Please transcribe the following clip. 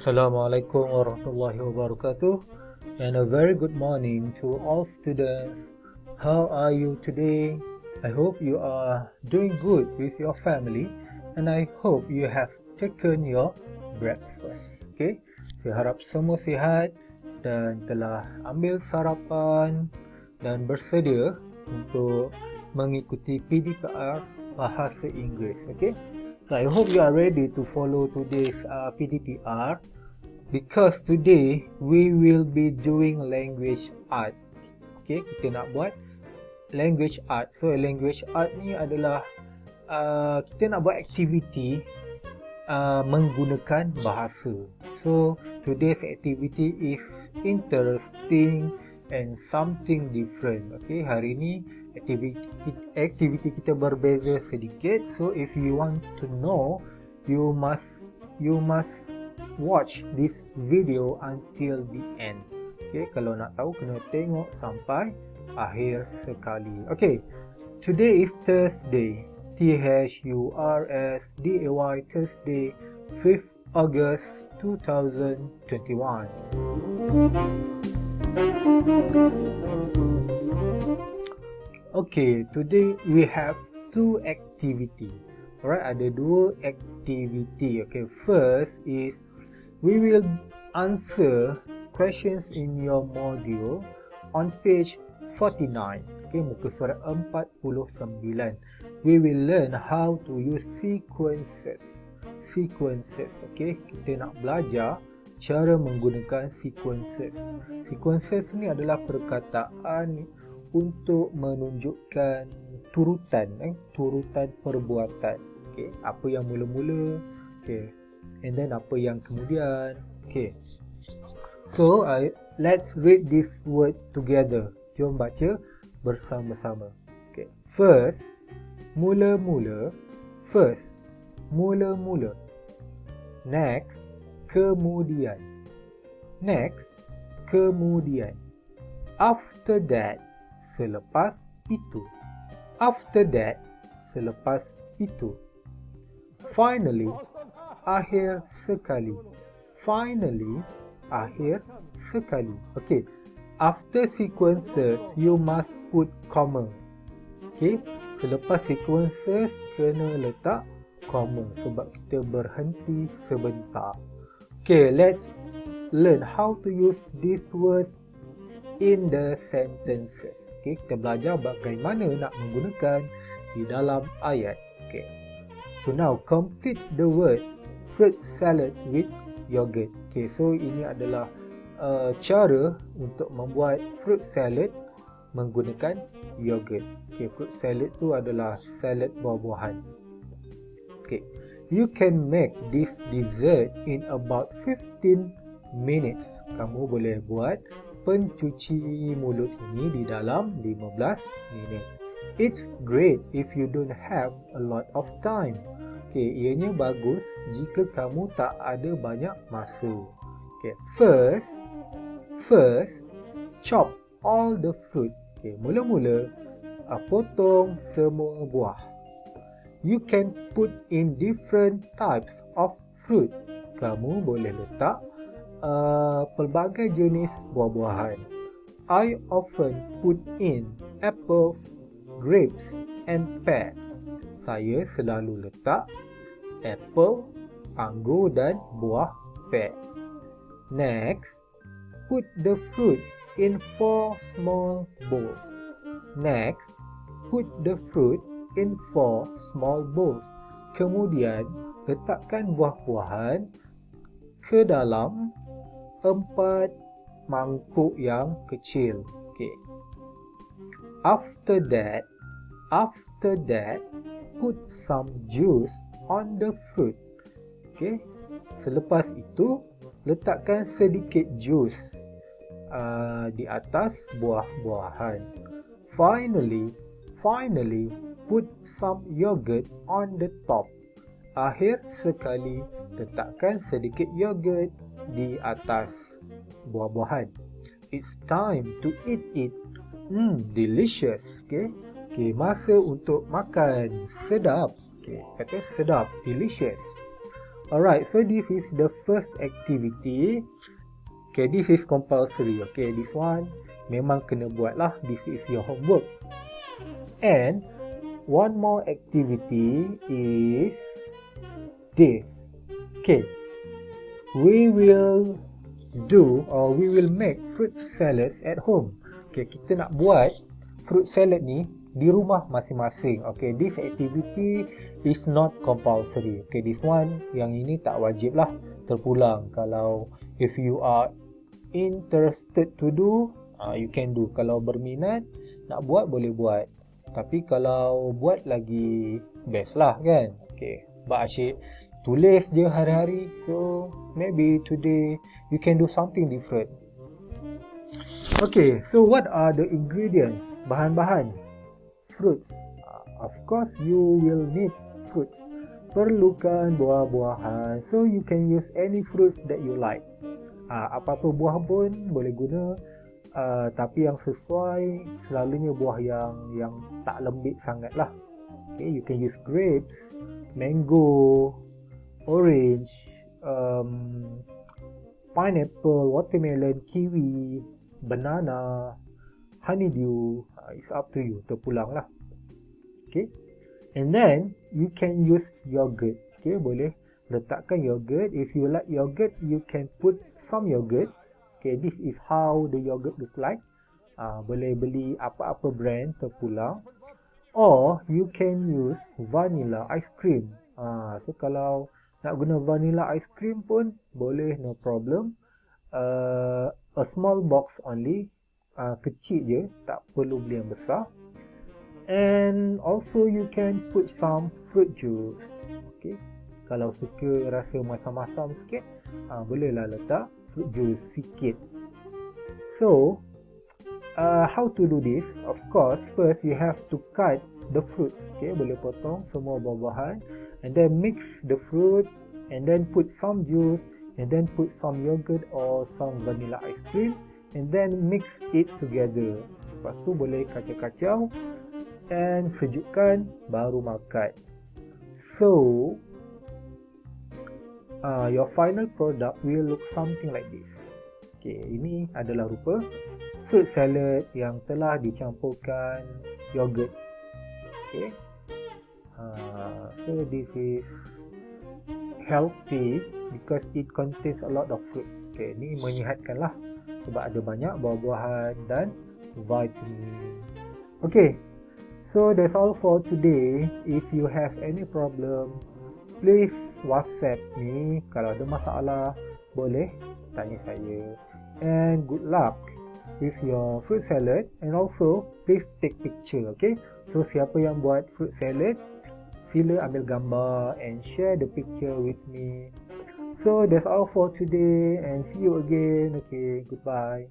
Assalamualaikum warahmatullahi wabarakatuh, and a very good morning to all students. How are you today? I hope you are doing good with your family, and I hope you have taken your breakfast. Okay, saya harap semua sihat dan telah ambil sarapan dan bersedia untuk mengikuti PDPR Bahasa Inggeris. Okay, so I hope you are ready to follow today's PDPR, because today we will be doing language art. Okay, kita nak buat language art. So language art ni adalah kita nak buat aktiviti menggunakan bahasa. So today's activity is interesting and something different. Okay, hari ni aktiviti kita berbeza sedikit. So if you want to know, you must watch this video until the end. Okay, kalau nak tahu kena tengok sampai akhir sekali. Okay, today is Thursday. Thursday, Thursday, 5th August 2021. Okay, today we have two activity. Alright, ada dua activity. Okay, first is we will answer questions in your module on page 49. Okay, muka surat 49. We will learn how to use sequences. Okay, kita nak belajar cara menggunakan sequences. Sequences ni adalah perkataan untuk menunjukkan turutan perbuatan. Okay, apa yang mula-mula, okay, and then apa yang kemudian. Okay, so let's read this word together. Jom baca bersama-sama. Okay, first, mula-mula. First, mula-mula. Next, kemudian. Next, kemudian. After that, selepas itu. After that, selepas itu. Finally, akhir sekali. Finally, akhir sekali. Okay, after sequences, you must put comma. Okay, selepas sequences, kena letak comma sebab kita berhenti sebentar. Okay, let's learn how to use this word in the sentences. Okay, kita belajar bagaimana nak menggunakan di dalam ayat. Okay, so now complete the word fruit salad with yogurt. Okay, so ini adalah cara untuk membuat fruit salad menggunakan yogurt. Okay, fruit salad tu adalah salad buah-buahan. Okay, you can make this dessert in about 15 minutes. Kamu boleh buat pencuci mulut ini di dalam 15 minit. It's great if you don't have a lot of time. Okay, ianya bagus jika kamu tak ada banyak masa. Okay, first, chop all the fruit. Okay, mula-mula potong semua buah. You can put in different types of fruit. Kamu boleh letak pelbagai jenis buah-buahan. I often put in apples, grapes and pears. Saya selalu letak apple, anggur dan buah pear. Next, put the fruit in 4 small bowls. Next, put the fruit in 4 small bowls. Kemudian, letakkan buah-buahan ke dalam 4 mangkuk yang kecil. Okay. After that, put some juice on the fruit. Okay. Selepas itu, letakkan sedikit jus di atas buah-buahan. Finally, put some yogurt on the top. Akhir sekali, letakkan sedikit yogurt di atas buah-buahan. It's time to eat it. Delicious. Okay, masa untuk makan. Sedap. Okay, kata sedap, delicious. Alright, so this is the first activity. Okay, this is compulsory. Okay, this one memang kena buat lah. This is your homework. And one more activity is this. Okay, we will make fruit salad at home. Okay, kita nak buat fruit salad ni di rumah masing-masing. Okay, this activity is not compulsory. Okay, this one, yang ini tak wajib lah, terpulang. Kalau if you are interested to do, you can do. Kalau berminat nak buat, boleh buat. Tapi kalau buat lagi best lah kan. Okay, Mbak Asyik tulis je hari-hari. So maybe today you can do something different. Okay, so what are the ingredients? Bahan-bahan. Fruits. Of course you will need fruits. Perlukan buah-buahan. So you can use any fruits that you like. Apa-apa buah pun boleh guna. Tapi yang sesuai selalunya buah yang tak lembik sangat lah. Okay, you can use grapes, mango, orange, pineapple, watermelon, kiwi, banana, honeydew. It's up to you, terpulang lah. Okay, and then you can use yogurt. Okay, boleh letakkan yogurt. If you like yogurt, you can put some yogurt. Okay, this is how the yogurt look like. Boleh beli apa-apa brand, terpulang. Or you can use vanilla ice cream. So kalau nak guna vanilla ice cream pun boleh, no problem. A small box only. Kecil je, tak perlu beli yang besar. And also you can put some fruit juice. Okay, kalau suka rasa masam-masam sikit, bolehlah letak fruit juice sikit. So how to do this? Of course, first you have to cut the fruits. Okay, boleh potong semua buah-buahan, and then mix the fruit, and then put some juice, and then put some yogurt or some vanilla ice cream, and then mix it together. Lepas tu boleh kacau-kacau and sejukkan, baru makan. So your final product will look something like this. Okay, ini adalah rupa fruit salad yang telah dicampurkan yogurt. Okay, so this is healthy because it contains a lot of fruit. Okay, ini menyihatkan lah sebab ada banyak buah-buahan dan vitamin. Okay, so that's all for today. If you have any problem, please WhatsApp me. Kalau ada masalah, boleh tanya saya. And good luck with your fruit salad. And also, please take picture, okay? So, siapa yang buat fruit salad, sila ambil gambar and share the picture with me. So, that's all for today and see you again. Okay, goodbye.